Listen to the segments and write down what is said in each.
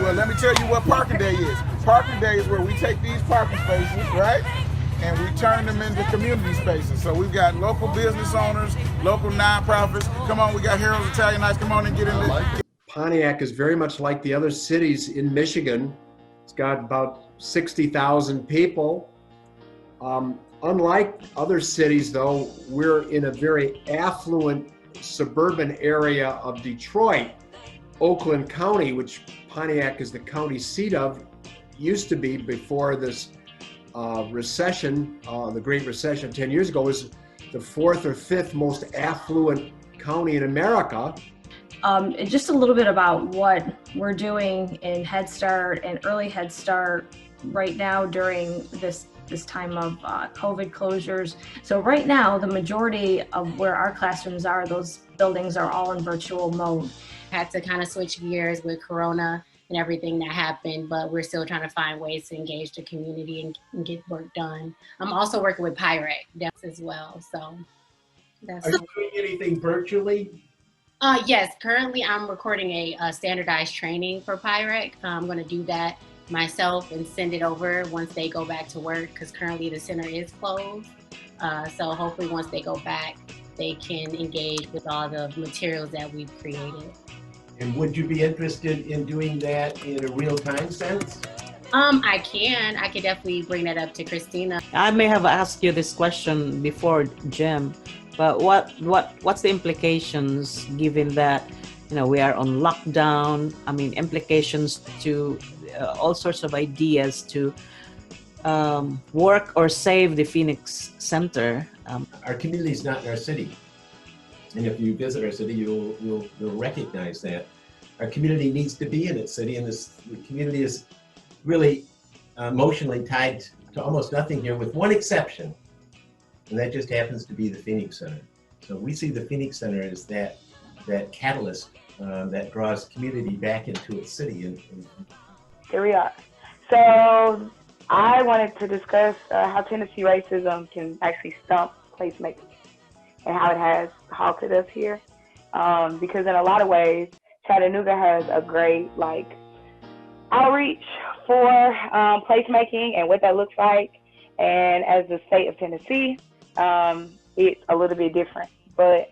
But let me tell you what parking day is. Parking day is where we take these parking spaces, right? And we turn them into community spaces. So we've got local business owners, local nonprofits. Come on, we got Harold's Italian Nights. Come on and get in there. Pontiac is very much like the other cities in Michigan. It's got about 60,000 people. Unlike other cities, though, we're in a very affluent suburban area of Detroit. Oakland County, which Pontiac is the county seat of, used to be before this recession, the Great Recession 10 years ago, was the fourth or fifth most affluent county in America. Just a little bit about what we're doing in Head Start and early Head Start right now during this time of COVID closures. So right now, the majority of where our classrooms are, those buildings are all in virtual mode. Had to kind of switch gears with Corona and everything that happened, but we're still trying to find ways to engage the community and get work done. I'm also working with Pirate as well, so that's. Are you doing anything virtually? Yes, currently I'm recording a standardized training for Pirate. I'm going to do that myself and send it over once they go back to work, because currently the center is closed. So hopefully once they go back, they can engage with all the materials that we've created. And would you be interested in doing that in a real-time sense? I could definitely bring that up to Christina. I may have asked you this question before, Jim, but what's the implications given that, we are on lockdown? I mean, implications to all sorts of ideas to work or save the Phoenix Center. Our community is not in our city. And if you visit our city, you'll recognize that. Our community needs to be in its city, and the community is really emotionally tied to almost nothing here, with one exception, and that just happens to be the Phoenix Center. So we see the Phoenix Center as that catalyst that draws community back into its city. Here we are. So I wanted to discuss how Tennessee racism can actually stump placemaking and how it has halted us here. Because in a lot of ways, Chattanooga has a great outreach for placemaking and what that looks like. And as the state of Tennessee, it's a little bit different. But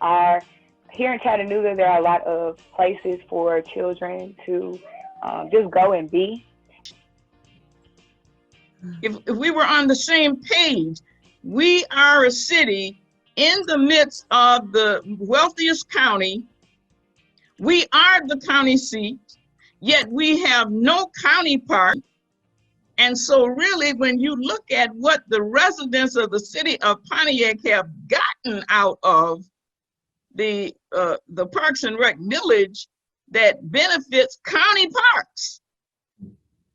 here in Chattanooga, there are a lot of places for children to just go and be. If we were on the same page, we are a city in the midst of the wealthiest county. We are the county seat, yet we have no county park. And so really, when you look at what the residents of the city of Pontiac have gotten out of the Parks and Rec Village that benefits county parks,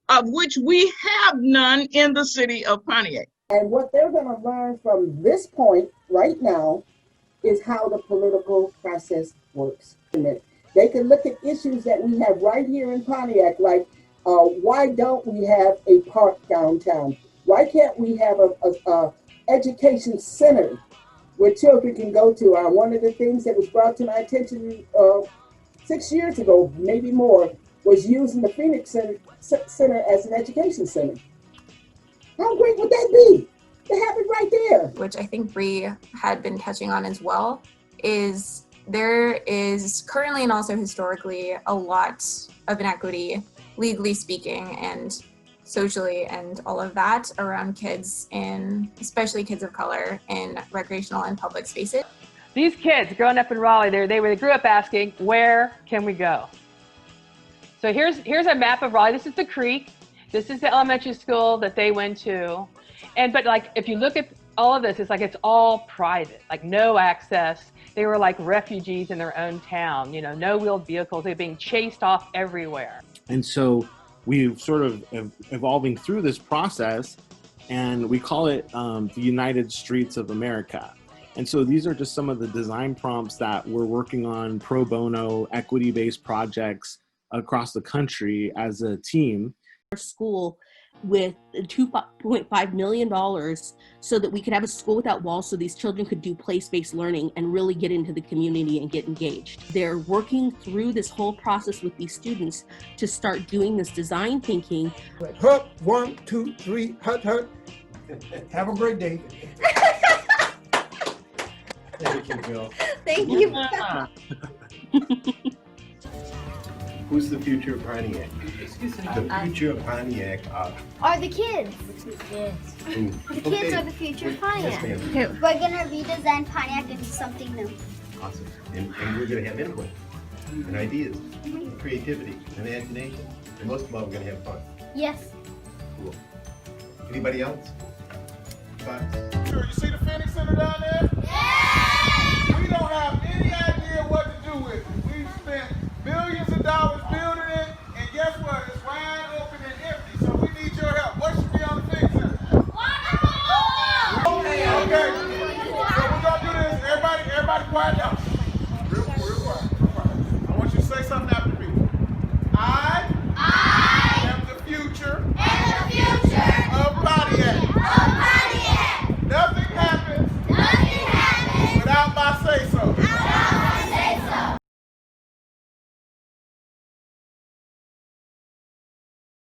of which we have none in the city of Pontiac. And what they're going to learn from this point right now is how the political process works. They can look at issues that we have right here in Pontiac, like why don't we have a park downtown? Why can't we have a education center where children can go to? One of the things that was brought to my attention 6 years ago, maybe more, was using the Phoenix Center as an education center. How great would that be to have it right there? Which I think Bree had been touching on as well, is there is currently and also historically a lot of inequity, legally speaking, and socially, and all of that around kids, and especially kids of color, in recreational and public spaces. These kids growing up in Raleigh, they grew up asking, where can we go? So here's a map of Raleigh. This is the creek. This is the elementary school that they went to. But if you look at all of this, it's all private, no access. They were like refugees in their own town, no wheeled vehicles. They're being chased off everywhere. And so we've sort of evolving through this process, and we call it the United Streets of America. And so these are just some of the design prompts that we're working on pro bono, equity-based projects across the country as a team. School with $2.5 million so that we could have a school without walls so these children could do place-based learning and really get into the community and get engaged. They're working through this whole process with these students to start doing this design thinking. Hut, 1, 2, 3, hut, hut. Have a great day. Thank you, Bill. Thank you. Who's the future of Pontiac? The future of Pontiac Are the kids. Who? The kids are the future of Pontiac. Yes, ma'am. We're gonna redesign Pontiac into something new. Awesome. And we're going to have input and ideas, and creativity, and imagination. And most of all, we're going to have fun. Yes. Cool. Anybody else? Bye. Sure, you see the Phoenix Center down there? Yeah! We don't have any idea what to do with it. We've spent billions of dollars building it, and guess what? It's wide open and empty, so we need your help. What should be on the Phoenix Center? Okay. So we're gonna do this. Everybody quiet down. Real quiet. I want you to say something after me. I am the future of Pontiac. Nothing happens without my say so.